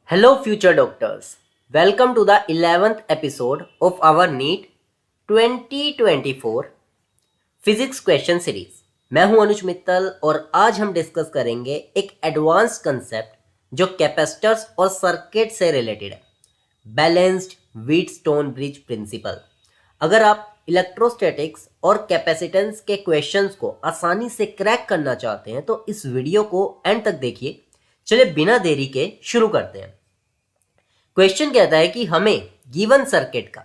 Hello, future doctors. Welcome to the 11th episode of our NEET 2024 physics question series. मैं हूं अनुज मित्तल और आज हम डिस्कस करेंगे एक एडवांस कंसेप्ट जो कैपेसिटर्स और सर्किट से रिलेटेड है, बैलेंस्ड व्हीटस्टोन ब्रिज प्रिंसिपल। अगर आप इलेक्ट्रोस्टैटिक्स और कैपेसिटेंस के क्वेश्चंस को आसानी से क्रैक करना चाहते हैं तो इस वीडियो को एंड तक देखिए। चलिए बिना देरी के शुरू करते हैं। क्वेश्चन कहता है कि हमें गिवन सर्किट का,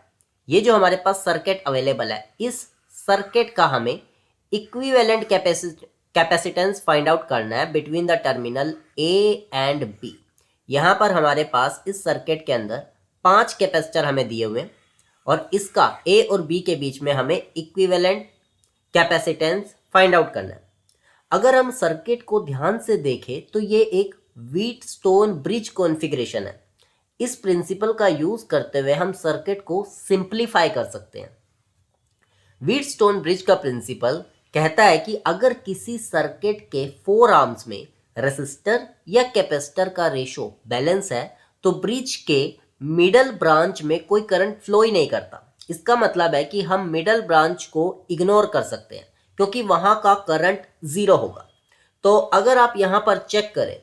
ये जो हमारे पास सर्किट अवेलेबल है, इस सर्किट का हमें इक्विवेलेंट कैपेसिटेंस फाइंड आउट करना है between the terminal A and B. यहाँ पर हमारे पास इस सर्किट के अंदर 5 कैपेसिटर हमें दिए हुए हैं और इसका ए और बी के बीच में हमें इक्विवेलेंट कैपेसिटेंस फाइंड आउट करना है। अगर हम सर्किट को ध्यान से देखें तो ये एक व्हीटस्टोन ब्रिज कॉन्फ़िगरेशन है। इस प्रिंसिपल का यूज करते हुए हम सर्किट को सिंप्लीफाई कर सकते हैं। व्हीटस्टोन ब्रिज का प्रिंसिपल कहता है कि अगर किसी सर्किट के 4 आर्म्स में रेसिस्टर या कैपेसिटर का रेशो बैलेंस है तो ब्रिज के मिडल ब्रांच में कोई करंट फ्लो ही नहीं करता। इसका मतलब है कि हम मिडल ब्रांच को इग्नोर कर सकते हैं क्योंकि वहां का करंट 0 होगा। तो अगर आप यहां पर चेक करें,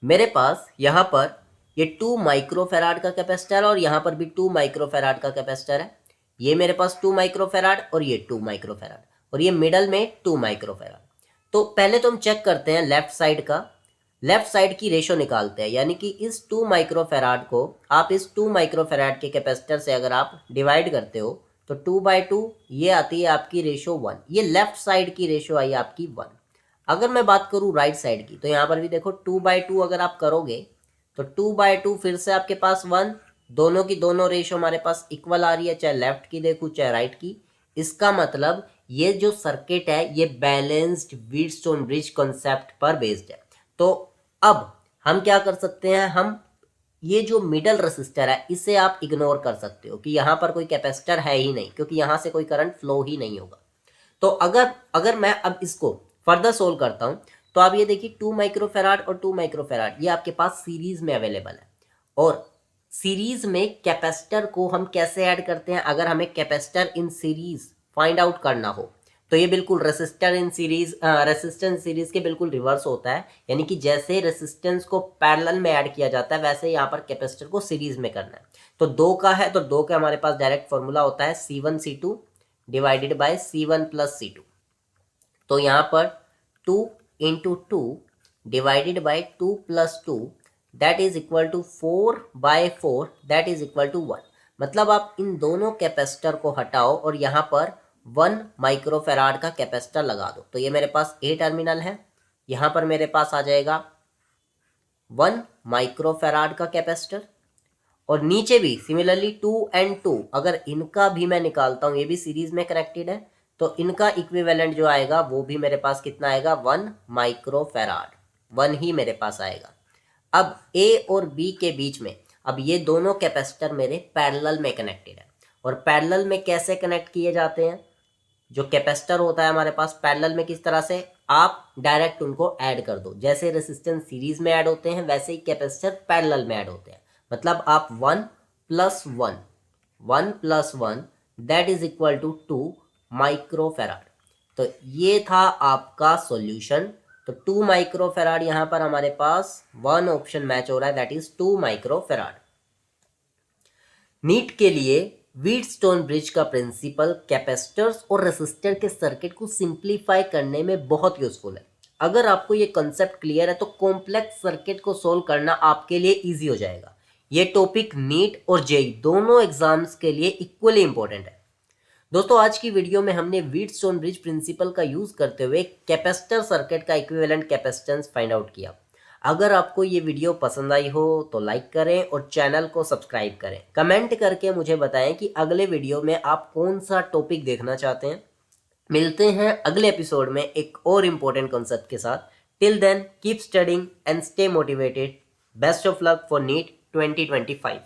मेरे पास यहां पर ये 2 माइक्रोफेराड का कैपेसिटर और यहाँ पर भी 2 माइक्रोफेराड का कैपेसिटर है। ये मेरे पास 2 माइक्रोफेराड और ये 2 माइक्रोफेराड और ये मिडल में 2 माइक्रोफेराड। तो पहले तो हम चेक करते हैं लेफ्ट साइड की रेशो निकालते हैं, यानी कि इस 2 माइक्रोफेराड को आप इस 2 माइक्रोफेराड के कैपेसिटर से अगर आप डिवाइड करते हो तो 2/2 ये आती है आपकी रेशो 1। ये लेफ्ट साइड की रेशो आई आपकी 1। अगर मैं बात करूँ राइट साइड की तो यहाँ पर भी देखो 2/2 अगर आप करोगे तो 2/2 फिर से आपके पास 1, दोनों की दोनों रेशो हमारे पास इक्वल आ रही है, चाहे लेफ्ट की देखूँ चाहे राइट की। इसका मतलब ये जो सर्किट है ये बैलेंस्ड व्हीटस्टोन ब्रिज कॉन्सेप्ट पर बेस्ड है। तो अब हम क्या कर सकते हैं, हम ये जो मिडल रेसिस्टर है इसे आप इग्नोर कर सकते हो कि यहाँ पर कोई कैपेसिटर है ही नहीं क्योंकि यहाँ से कोई करंट फ्लो ही नहीं होगा। तो अगर मैं अब इसको फर्दर सोल्व करता हूँ तो आप ये देखिए 2 माइक्रोफेराड और 2 माइक्रोफेराड ये आपके पास सीरीज में अवेलेबल है। और सीरीज में कैपेसिटर को हम कैसे ऐड करते हैं, अगर हमें capacitor in series find out करना हो तो ये बिल्कुल रेसिस्टेंस सीरीज के बिल्कुल रिवर्स होता है, यानी कि जैसे रेसिस्टेंस को पैरेलल में ऐड किया जाता है वैसे यहाँ पर कैपेसिटर को सीरीज में करना है। तो 2 का है तो 2 के हमारे पास डायरेक्ट फॉर्मूला होता है C1C2 divided by C1 plus C2। तो यहाँ पर 2 into 2 divided by 2 plus 2 that is equal to 4/4 that is equal to 1। मतलब आप इन दोनों कैपेसिटर को हटाओ और यहाँ पर 1 माइक्रोफेराड का कैपेसिटर लगा दो। तो ये मेरे पास ए टर्मिनल है, यहाँ पर मेरे पास आ जाएगा 1 माइक्रोफेराड का कैपेसिटर और नीचे भी सिमिलरली 2 and 2 अगर इनका भी मैं निकालता हूँ, ये भी सीरीज में कनेक्टेड है, तो इनका इक्विवेलेंट जो आएगा वो भी मेरे पास कितना आएगा 1 माइक्रोफेराड, 1 ही मेरे पास आएगा। अब ए और बी के बीच में अब ये दोनों कैपेसिटर मेरे पैरेलल में कनेक्टेड है और पैरेलल में कैसे कनेक्ट किए जाते हैं, जो कैपेसिटर होता है हमारे पास पैरेलल में किस तरह से आप डायरेक्ट उनको ऐड कर दो। जैसे रेसिस्टेंस सीरीज में ऐड होते हैं वैसे ही कैपेसिटर पैरेलल में ऐड होते हैं। मतलब आप 1 + 1 that is equal to 2 microfarad. तो ये था आपका सॉल्यूशन। तो 2 माइक्रोफेराड यहाँ पर हमारे पास 1 ऑप्शन मैच हो रहा है, दैट इज 2 माइक्रोफेराड। नीट के लिए व्हीटस्टोन ब्रिज का प्रिंसिपल कैपेसिटर्स और रेसिस्टर के सर्किट को सिंप्लीफाई करने में बहुत यूजफुल है। अगर आपको ये कंसेप्ट क्लियर है तो कॉम्प्लेक्स सर्किट को सोल्व करना आपके लिए इजी हो जाएगा। ये टॉपिक नीट और जेईई दोनों एग्जाम्स के लिए इक्वली इंपॉर्टेंट है। दोस्तों आज की वीडियो में हमने व्हीटस्टोन ब्रिज प्रिंसिपल का यूज करते हुए कैपेसिटर सर्किट का इक्विवेलेंट कैपेसिटेंस फाइंड आउट किया। अगर आपको ये वीडियो पसंद आई हो तो लाइक करें और चैनल को सब्सक्राइब करें। कमेंट करके मुझे बताएं कि अगले वीडियो में आप कौन सा टॉपिक देखना चाहते हैं। मिलते हैं अगले एपिसोड में एक और इम्पोर्टेंट कॉन्सेप्ट के साथ। Till then keep studying and stay motivated. Best of luck for NEET 2025।